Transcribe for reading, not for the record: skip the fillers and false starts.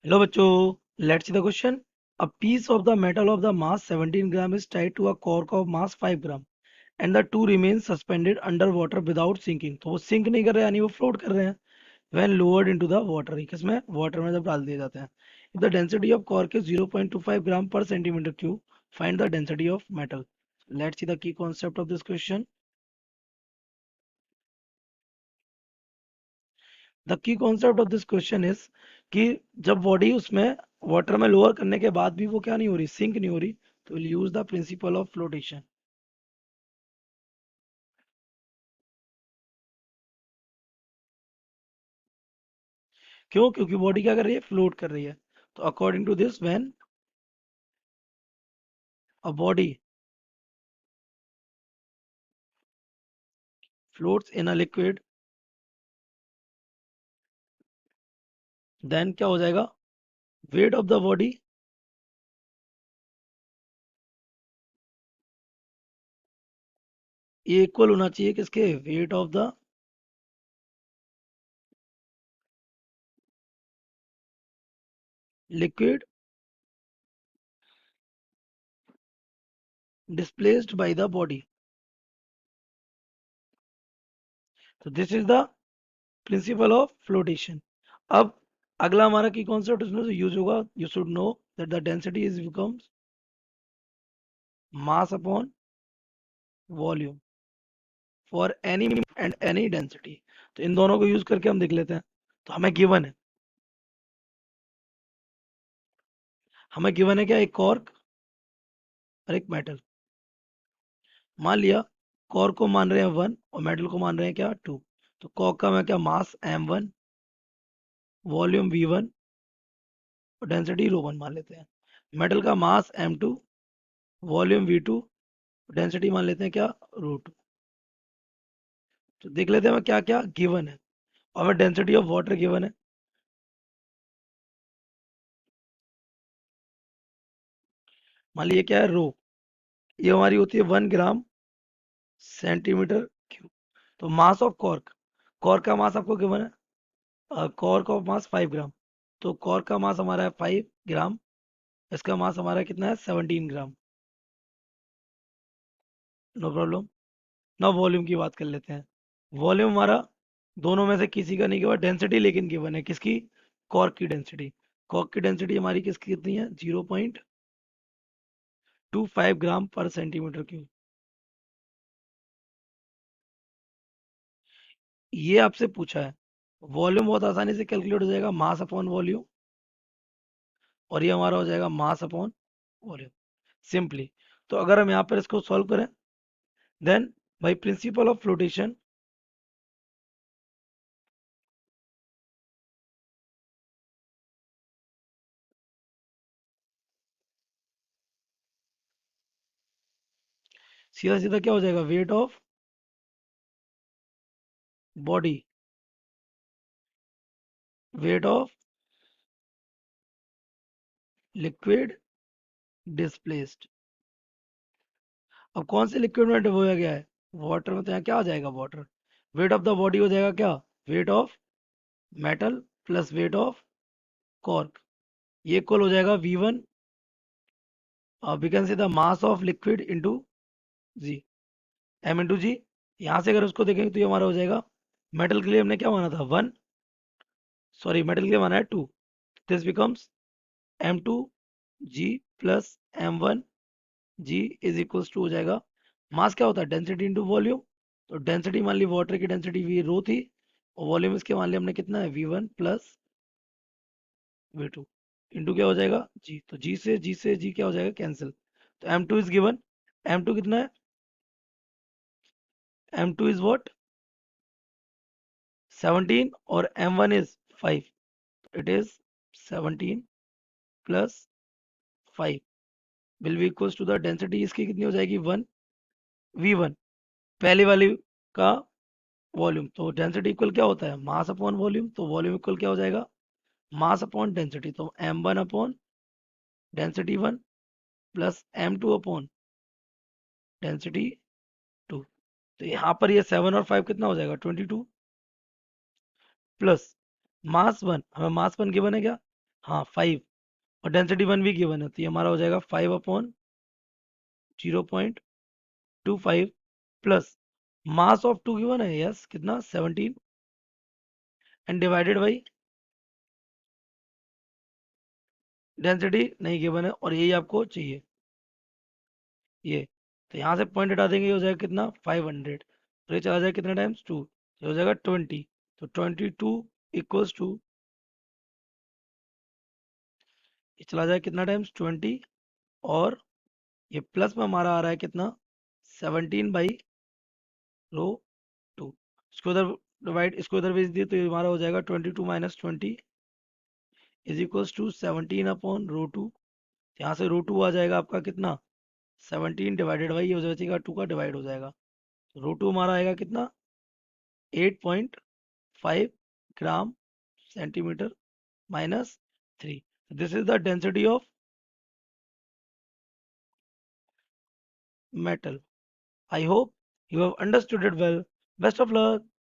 Hello bachcho, let's see the question. A piece of the metal of the mass 17 gram is tied to a cork of mass 5 gram and the two remain suspended under water without sinking. तो वो sink नहीं कर रहे हैं यानी वो float कर रहे हैं. When lowered into the water, किसमें वाटर में जब डाल दिए जाते हैं. If the density of cork is 0.25 gram per centimeter cube, find the density of metal. Let's see the key concept of this question. The key concept of this question is कि जब body उसमें water में lower करने के बाद भी वो क्या नहीं हो रही, सिंक नहीं हो रही, तो will use the principle of flotation. क्यों? क्योंकि बॉडी क्या कर रही है, फ्लोट कर रही है. तो according to this when a body floats in a liquid, then क्या हो जाएगा, वेट ऑफ द बॉडी ये इक्वल होना चाहिए किसके, weight of the liquid displaced by the body. तो this is the principle of flotation. अब अगला हमारा की कॉन्सेप्ट इसमें से यूज होगा. You should know that the density is becomes mass upon volume for any and any density. तो इन दोनों को यूज करके हम देख लेते हैं. तो हमें गिवन है क्या, एक कॉर्क और एक मेटल. मान लिया कॉर्क को मान रहे हैं 1 और मेटल को मान रहे हैं क्या, 2. तो कॉर्क का मैं क्या, मास m1, वॉल्यूम v1 और डेंसिटी ρ1 मान लेते हैं. मेटल का मास m2, वॉल्यूम v2, डेंसिटी मान लेते हैं क्या, ρ2. तो देख लेते हैं हमें क्या क्या गिवन है. और हमें डेंसिटी ऑफ वाटर गिवन है. मान लीजिए क्या है, रो. ये हमारी होती है 1 ग्राम सेंटीमीटर क्यूब. तो मास ऑफ कॉर्क, कॉर्क का मास आपको गिवन है, कॉर्क ऑफ मास 5 ग्राम. तो कॉर्क का मास हमारा है 5 ग्राम. इसका मास हमारा कितना है, 17 ग्राम. No problem. ना वॉल्यूम की बात कर लेते हैं. वॉल्यूम हमारा दोनों में से किसी का नहीं गिवन, डेंसिटी लेकिन गिवन है किसकी, कॉर्क की डेंसिटी. कॉर्क की डेंसिटी हमारी किसकी कितनी है, 0.25 ग्राम पर सेंटीमीटर क्यूब. ये आपसे पूछा है. वॉल्यूम बहुत आसानी से कैलकुलेट हो जाएगा, मास अपॉन वॉल्यूम. और ये हमारा हो जाएगा मास अपॉन वॉल्यूम, सिंपली. तो अगर हम यहाँ पर इसको सॉल्व करें, then by principle of flotation, सीधा सीधा क्या हो जाएगा, weight of body, weight of liquid displaced. अब कौन से लिक्विड में डुबोया गया है, वाटर में. तो यहाँ क्या आ जाएगा, water. Weight of the body हो जाएगा क्या, weight of metal plus weight of cork. ये इक्वल हो जाएगा v1, we can say the mass of liquid into g, m into g. यहाँ से अगर उसको देखेंगे तो ये हमारा हो जाएगा, मेटल के लिए हमने क्या माना था, 1, सॉरी मेटल के लिए माना है 2. This becomes m2 g plus m1 g is equals to हो जाएगा. मास क्या होता है, डेंसिटी इंटू वॉल्यूम. तो डेंसिटी मान ली वाटर की डेंसिटी वी रो थी, और वॉल्यूम इसके मान लिया हमने कितना है, v1 प्लस v2 इंटू क्या हो जाएगा, g. तो g से g क्या हो जाएगा, कैंसिल. तो m2 इज गिवन. m2 कितना है, m2 इज व्हाट, 17 और m1 is 5. It is 17 plus 5 will be equals to the density इसकी कितनी हो जाएगी, 1 v1 पहले वाली का वॉल्यूम. तो डेंसिटी इक्वल क्या होता है, मास अपॉन वॉल्यूम. तो वॉल्यूम इक्वल क्या हो जाएगा, मास अपॉन डेंसिटी. तो m1 upon density 1 plus m2 upon density 2. तो यहाँ पर ये 7 और 5 कितना हो जाएगा, 22 प्लस मास 1. हमें मास 1 गिवन है क्या, हाँ 5, और डेंसिटी 1 भी गिवन है, तो ये हमारा हो जाएगा 5/0.25 प्लस मास ऑफ 2 गिवन है, यस कितना 17, एंड डिवाइडेड बाई डेंसिटी नहीं गिवन है, और यही आपको चाहिए ये। तो यहाँ से पॉइंट हटा देंगे, ये हो जाएगा कितना 500, तो ये चला जाएगा कितना टाइम्स 2, ये हो जाएगा 20, तो 22 इक्वल्स टू, ये चला जाएगा कितना टाइम्स 20, और ये प्लस में हमारा आ रहा है कितना 17/2, इसको उधर डिवाइड, इसको उधर भेज दिए, तो ये हमारा हो जाएगा 22 माइनस 20 इज इक्वल्स टू 17/√2। यहाँ से √2 आ जाएगा आपका कितना 17 डिवाइडेड बाई, ये हो जाएगा 2 का डिवाइड हो जाएगा, √2 हमारा आएगा कितना 8.5 gram centimetre minus 3। This is the density of metal. I hope you have understood it well. Best of luck.